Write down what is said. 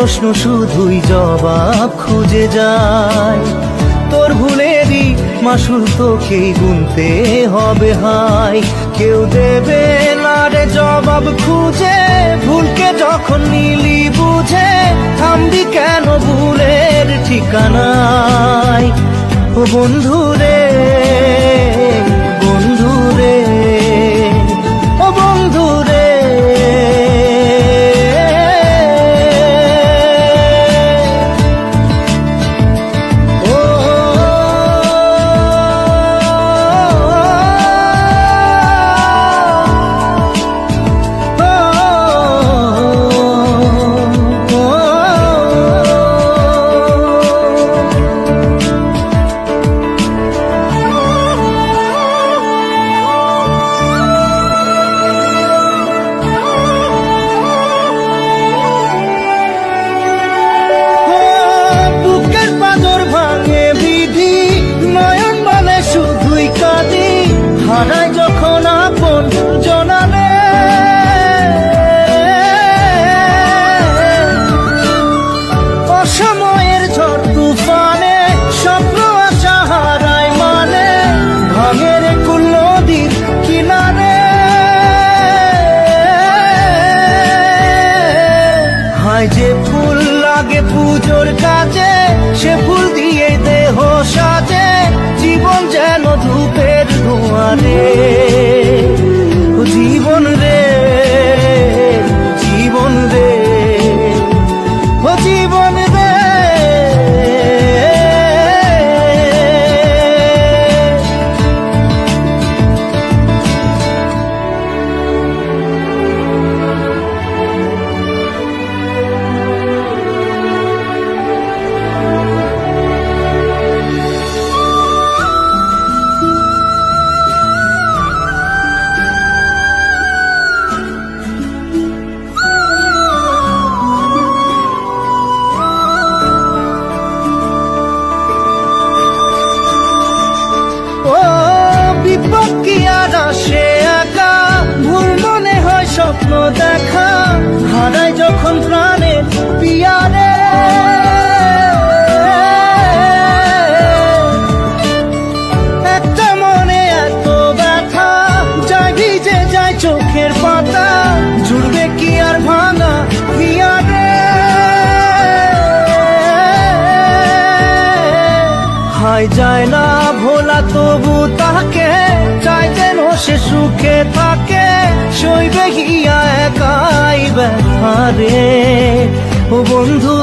প্রশ্ন শুধুই জবাব খুঁজে যায়। তোর ভুলেরই মাসুল তোকেই গুনতে হবে হায়। কেউ দেবে না রে জবাব খুঁজে, ভুলকে যখন নিলি বুঝে থামবি কেন ভুলের ঠিকানায়। ও বন্ধু রে, বন্ধু রে, ও বন্ধু রে। হারায় যখন আপন জনালে, অসময়ের ঝড় তুফানে স্বপ্ন আশা হারায় মানে, ভাঙের কুল নদীর কিনারে। হায় যে ফুল লাগে পুজোর কাজে, সে ফুল দিয়ে দেহ সাজে, জীবন যেন ধূপের ধোঁয়ারে। ও জীবন রে, জীবন রে, ও জীবন রে। কি আর আসে একা, ভুল মনে হয় স্বপ্ন দেখা, হারায় যখন প্রাণের পিয়ারে। একটা মনে এত ব্যথা, যায় ভিজে যায় চোখের পাতা, জুড়বে কি আর ভাঙা পিয়ারে। হায় যায় না ভোলা তবু তাকে, চাই যেন সে সুখে থাকে, সইবে গিয়া একাই ব্যথা রে। ও বন্ধু